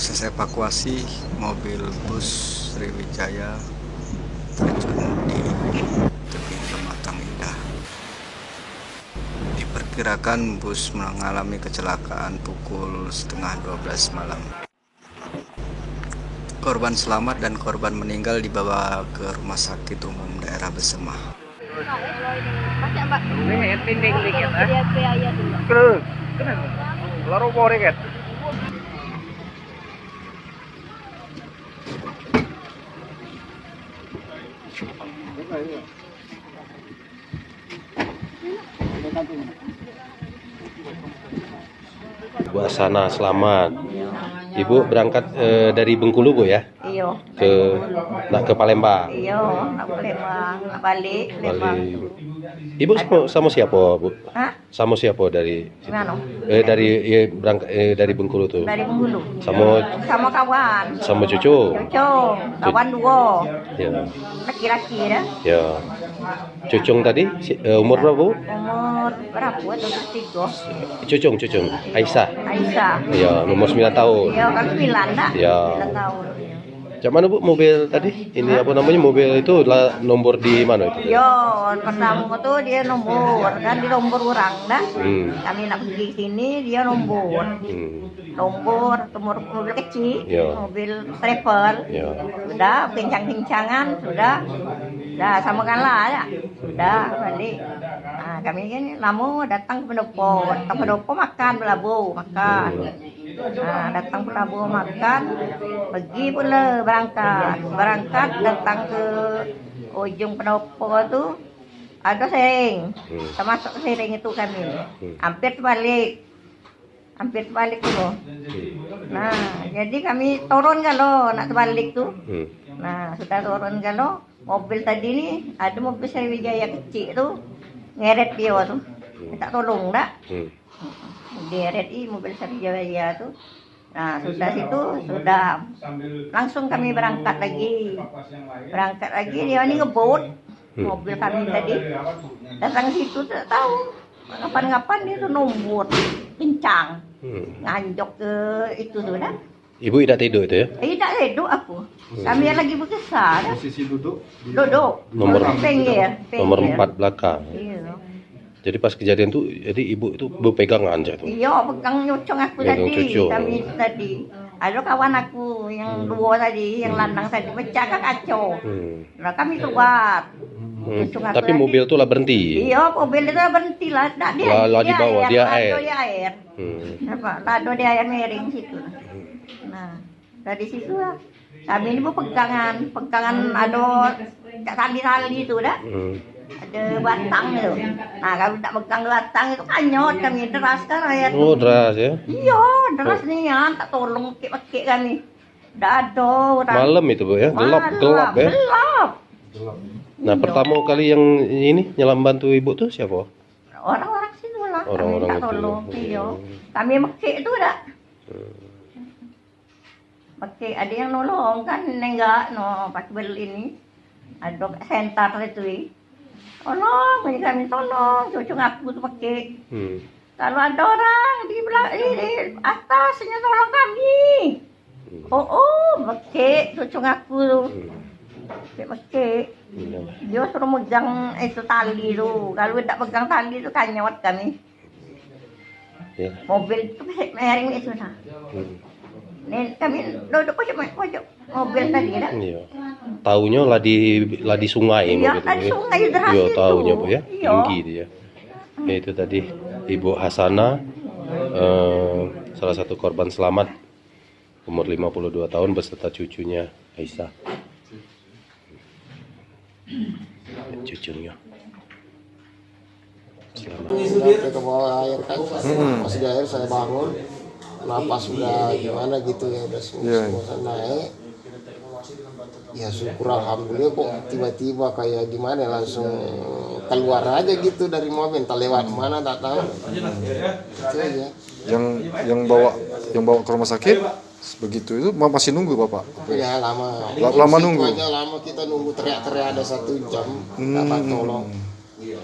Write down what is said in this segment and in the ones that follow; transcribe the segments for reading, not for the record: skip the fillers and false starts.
Proses evakuasi mobil bus Sriwijaya terjun di tepi Pematang Indah. Diperkirakan bus mengalami kecelakaan pukul setengah 12 malam. Korban selamat dan korban meninggal dibawa ke Rumah Sakit Umum Daerah Besemah. Bu Asana, selamat. Ibu berangkat dari Bengkulu, Bu ya? Iya. Ke Palembang. Iya, nak Palembang, nak balik Palembang. Ibu sama siapa, Bu? Hah? Sama siapa dari Gimana? dari Bengkulu tuh? Dari Bengkulu. Sama kawan. sama cucu. Kawan dua. Ya. Laki-laki dah. Ya. Cucung tadi umur berapa, Bu? Umur berapa? 23. Cucung. Aisyah. Aisyah. Ya, umur 9 tahun. Iya, kan 9 dah. Ya. 9 tahun. Cak mana, Bu, mobil tadi? Ini apa namanya, mobil itu nomor di mana itu? Iya, pertama tuh dia nombor, kan di nombor orang dah. Kami nak pergi sini dia nombor. Nombor mobil kecil, Ya. mobil travel. Ya. Sudah pincang-pincangan, sudah samakanlah ya. Sudah balik. Nah, kami ini lamu datang ke pendopo, makan belabu, makan. Nah, datang pelabuh makan, pergi pula berangkat datang ke ujung pendopo tu ada sering, termasuk sering itu kami, hampir terbalik tu. Nah, jadi kami turun kalau nak terbalik tu. Nah, sudah turun kalau mobil tadi ni ada mobil Sriwijaya kecil tu ngeret dia tu, minta tolong dak. Di RRI mobil Sriwijaya tu. Nah, sudah situ sudah langsung kami berangkat lagi dia ni ngebut mobil kami tadi datang situ tak tahu ngapan dia tu nombor pincang nganjok ke itu tu dah. Ibu tidak tidur itu ya? Tak tidur aku. Kami yang lagi berkesah dah. Posisi duduk Nomor pinggir. Nomor 4 belakang. Iya. Jadi pas kejadian tuh, jadi ibu itu berpegangan aja tuh. Iya, pegang nyucung aku Pegang tadi. cucu. Kami tadi. Ada kawan aku yang dua tadi, yang lanang tadi pecah kan kacau. Nah, kami keluar. Nyucung aku Tapi tadi. mobil tuh lah berhenti. Iya, mobil itu berhenti lah. Nah, Lah di bawah, dia air. Lado dia air. Lado dia air miring situ. Nah, dari situ lah. Kami ini pegangan ada tali-tali itu dah. Ada batang itu. Nah, kalau tak pegang batang itu kanyot kami deras kan air. Oh, deras ya? Iya, deras nih ya, tak tolong pakai kami. Tidak ada orang. Malam itu, Bu ya? Gelap ya? Gelap. Nah, pertama kali yang ini nyelam bantu ibu tuh siapa? Orang-orang situ lah. Orang-orang kami tak itu. tolong. Iya. Kami pakai itu dah. Pakai ada yang nolong kan enggak pas bel ini. Ada sentar itu. Tolong, kami tolong, cucu aku tu pakai. Kalau ada orang di atasnya tolong kami. Pakai cucu aku tu. Pakai. Dia suruh megang itu tali tu. Kalau tak pegang tali tu kanyot kami. Ya. Mobil tu miring itu nah. Nih kami duduk pojok mobil tadi dah. Iya. Taunya lah di sungai. Iya, mobil di itu, sungai deras Iya, itu. taunya, Bu ya. Iya. Tinggi dia. Ya, itu tadi Ibu Hasana, salah satu korban selamat, umur 52 tahun beserta cucunya Aisyah. Cucunya. Selamat. Sampai ke bawah air kan, masih di air saya bangun, napas udah gimana gitu ya, udah semua naik. Ya syukur alhamdulillah kok tiba-tiba kayak gimana langsung keluar aja gitu dari mobil, entah lewat mana tak tahu. Itu aja. Yang bawa ke rumah sakit begitu itu masih nunggu Bapak? Ya lama. Lama nunggu. Aja lama kita nunggu teriak-teriak ada 1 jam. Dapat tolong.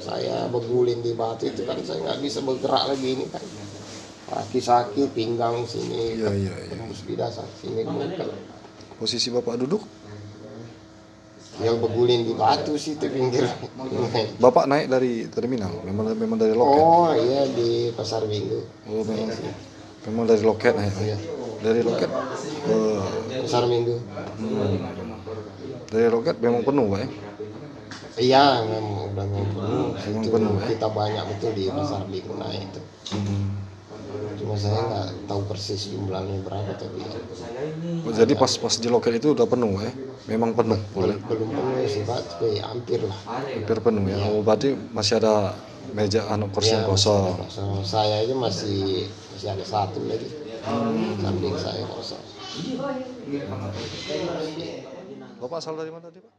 Saya berguling di batu itu kan saya nggak bisa bergerak lagi ini kan. kaki sakit, pinggang sini, Iya, iya, iya. tembus lidah sini bengkel. Posisi Bapak duduk, Yang berguling di batu sih itu pinggir. Bapak naik dari terminal, memang dari loket. Oh iya di Pasar Minggu. Oh, memang dari loket naik. Iya. Dari loket, Pasar Minggu. dari loket memang penuh, Pak ya. Iya, memang udah penuh. Memang Itu penuh, ya? kita banyak betul di Pasar Minggu naik itu. Cuma saya nggak tahu persis jumlahnya berapa tapi Oh, jadi pas di loket itu udah penuh, ya? Memang penuh, boleh. belum penuh sih Pak, tapi hampir lah. Hampir penuh ya. Oh, berarti masih ada meja kursi yang Ya, kosong. saya aja masih ada satu lagi samping saya kosong. Bapak asal dari mana tadi, Pak?